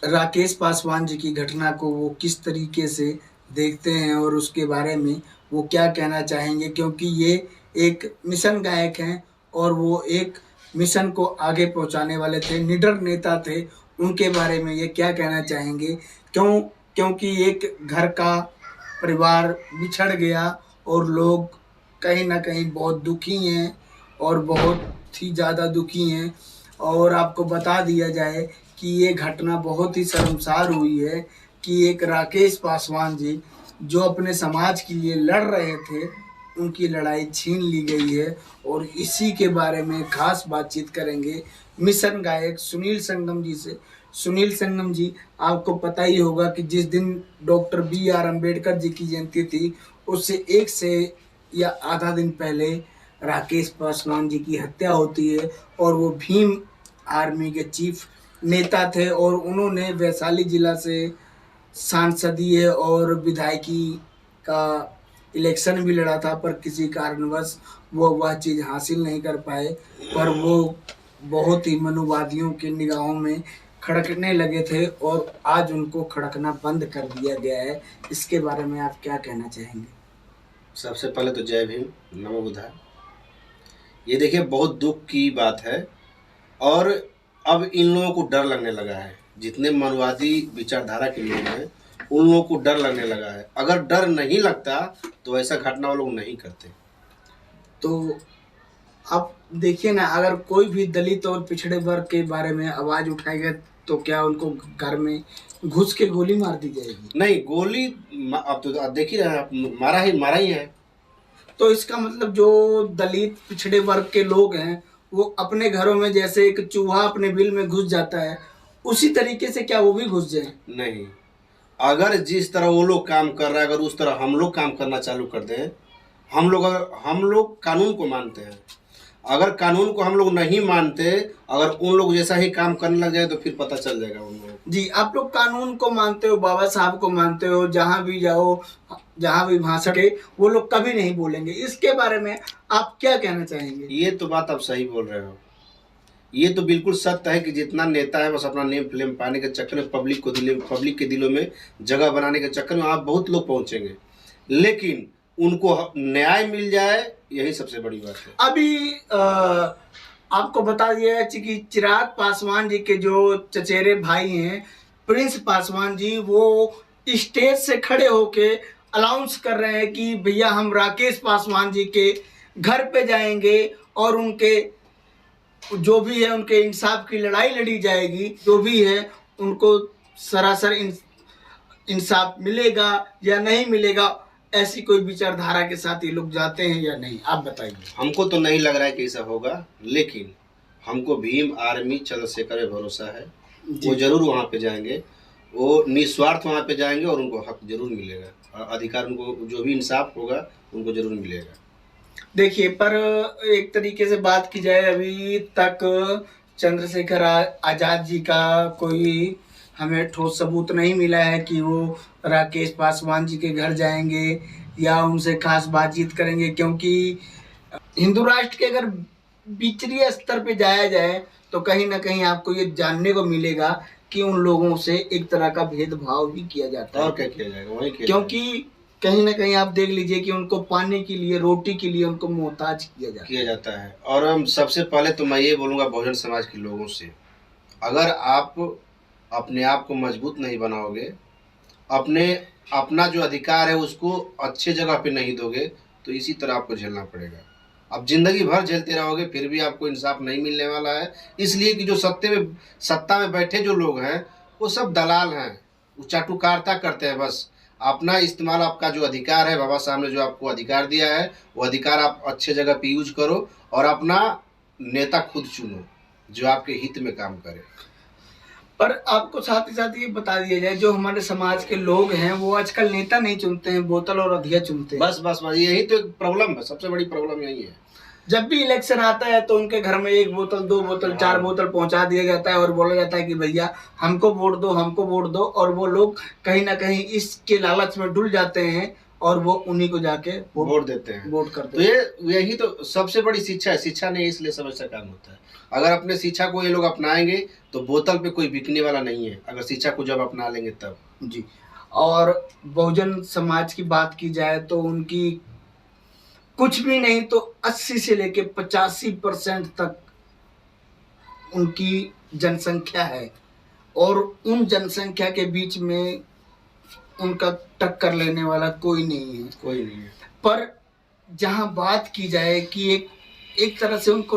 राकेश पासवान जी की घटना को वो किस तरीके से देखते हैं और उसके बारे में वो क्या कहना चाहेंगे, क्योंकि ये एक मिशन गायक हैं और वो एक मिशन को आगे पहुंचाने वाले थे, निडर नेता थे। उनके बारे में ये क्या कहना चाहेंगे? क्योंकि एक घर का परिवार बिछड़ गया और लोग कहीं न कहीं बहुत दुखी हैं और बहुत ही ज़्यादा दुखी हैं। और आपको बता दिया जाए कि ये घटना बहुत ही शर्मसार हुई है कि एक राकेश पासवान जी, जो अपने समाज के लिए लड़ रहे थे, उनकी लड़ाई छीन ली गई है। और इसी के बारे में खास बातचीत करेंगे मिशन गायक सुनील संगम जी से। सुनील संगम जी, आपको पता ही होगा कि जिस दिन डॉक्टर बी.आर. अम्बेडकर जी की जयंती थी, उससे एक से या आधा दिन पहले राकेश पासवान जी की हत्या होती है। और वो भीम आर्मी के चीफ नेता थे और उन्होंने वैशाली जिला से सांसदीय और विधायकी का इलेक्शन भी लड़ा था, पर किसी कारणवश वो वह चीज़ हासिल नहीं कर पाए। पर वो बहुत ही मनुवादियों की निगाहों में खड़कने लगे थे और आज उनको खड़कना बंद कर दिया गया है। इसके बारे में आप क्या कहना चाहेंगे? सबसे पहले तो जय भीम, नमो बुद्धाय। ये देखिए बहुत दुख की बात है और अब इन लोगों को डर लगने लगा है। जितने मनवादी विचारधारा के लोग हैं उन लोगों को डर लगने लगा है। अगर डर नहीं लगता तो ऐसा घटना वो लोग नहीं करते। तो आप देखिए ना, अगर कोई भी दलित और पिछड़े वर्ग के बारे में आवाज उठाएगा तो क्या उनको घर में घुस के गोली मार दी जाएगी? नहीं, गोली अब तो आप देख ही रहे हैं, आप मारा ही है। तो इसका मतलब जो दलित पिछड़े वर्ग के लोग हैं, वो अपने घरों में जैसे एक चूहा अपने बिल में घुस जाता है, उसी तरीके से क्या वो भी घुस जाए? नहीं, अगर जिस तरह वो लोग काम कर रहा है, अगर उस तरह हम लोग काम करना चालू कर दें, हम लोग कानून को मानते हैं। अगर कानून को हम लोग नहीं मानते, अगर उन लोग जैसा ही काम करने लग जाए तो फिर पता चल जाएगा उन लोगों को। जी, आप लोग कानून को मानते हो, बाबा साहब को मानते हो, जहाँ भी जाओ, जहाँ भी भाषण के वो लोग कभी नहीं बोलेंगे। इसके बारे में आप क्या कहना चाहेंगे? ये तो बात आप सही बोल रहे हो। ये तो बिल्कुल सत्य है कि जितना नेता है बस अपना नेम फ्लेम पाने के चक्कर में, पब्लिक के दिलों में जगह बनाने के चक्कर में आप बहुत लोग पहुंचेंगे, लेकिन उनको न्याय मिल जाए यही सबसे बड़ी बात है। अभी आपको बता दिया है कि चिराग पासवान जी के जो चचेरे भाई हैं, प्रिंस पासवान जी, वो स्टेज से खड़े होके अनाउंस कर रहे हैं कि भैया हम राकेश पासवान जी के घर पे जाएंगे और उनके जो भी है उनके इंसाफ की लड़ाई लड़ी जाएगी। जो भी है उनको सरासर इंसाफ मिलेगा या नहीं मिलेगा, ऐसी कोई विचारधारा के साथ ये लोग जाते हैं या नहीं, आप बताइए। हमको तो नहीं लग रहा है कि ऐसा होगा, लेकिन हमको भीम आर्मी चंद्रशेखर पे भरोसा है। वो जरूर वहाँ पे जाएंगे, वो निस्वार्थ वहाँ पे जाएंगे और उनको हक जरूर मिलेगा, अधिकार उनको, जो भी इंसाफ होगा उनको जरूर मिलेगा। देखिए, पर एक तरीके से बात की जाए, अभी तक चंद्रशेखर आजाद जी का कोई हमें ठोस सबूत नहीं मिला है कि वो राकेश पासवान जी के घर जाएंगे या उनसे खास बातचीत करेंगे। क्योंकि हिंदू राष्ट्र के अगर विचारीय स्तर पे जाया जाए तो कहीं ना कहीं आपको ये जानने को मिलेगा कि उन लोगों से एक तरह का भेदभाव भी किया जाता है। और क्या किया जाएगा, वही किया क्योंकि कहीं ना कहीं आप देख लीजिए कि उनको पाने के लिए, रोटी के लिए उनको मोहताज किया जाता है। और हम सबसे पहले तो मैं ये बोलूँगा बहुजन समाज के लोगों से, अगर आप अपने आप को मजबूत नहीं बनाओगे, अपना जो अधिकार है उसको अच्छे जगह पे नहीं दोगे, तो इसी तरह आपको झेलना पड़ेगा। अब जिंदगी भर झेलते रहोगे फिर भी आपको इंसाफ नहीं मिलने वाला है। इसलिए कि जो सत्ता में बैठे जो लोग हैं वो सब दलाल हैं, वो चाटुकारिता करते हैं। बस अपना इस्तेमाल, आपका जो अधिकार है, बाबा साहब ने जो आपको अधिकार दिया है, वो अधिकार आप अच्छे जगह पे यूज करो और अपना नेता खुद चुनो जो आपके हित में काम करे। पर आपको साथ ही साथ ये बता दिया जाए, जो हमारे समाज के लोग हैं वो आजकल नेता नहीं चुनते हैं, बोतल और अधिया चुनते हैं। बस यही तो प्रॉब्लम है, सबसे बड़ी प्रॉब्लम यही है। जब भी इलेक्शन आता है तो उनके घर में 1 बोतल, 2 बोतल, 4 बोतल पहुंचा दिया जाता है और बोला जाता है कि भैया हमको वोट दो, हमको वोट दो। और वो लोग कहीं ना कहीं इसके लालच में डुल जाते हैं और वो उन्हीं को जाके वोट देते हैं, वोट करते तो हैं। यही तो सबसे बड़ी शिक्षा है। शिक्षा नहीं, इसलिए समस्या काम होता है। अगर अपने शिक्षा को ये लोग अपनाएंगे तो बोतल पे कोई बिकने वाला नहीं है, अगर शिक्षा को जब अपना लेंगे तब। जी। और बहुजन समाज की बात की जाए तो उनकी कुछ भी नहीं तो 80 से लेके 85% तक उनकी जनसंख्या है, और उन जनसंख्या के बीच में उनका टक्कर लेने वाला कोई नहीं है। कोई नहीं है। पर जहां बात की जाए कि एक तरह से उनको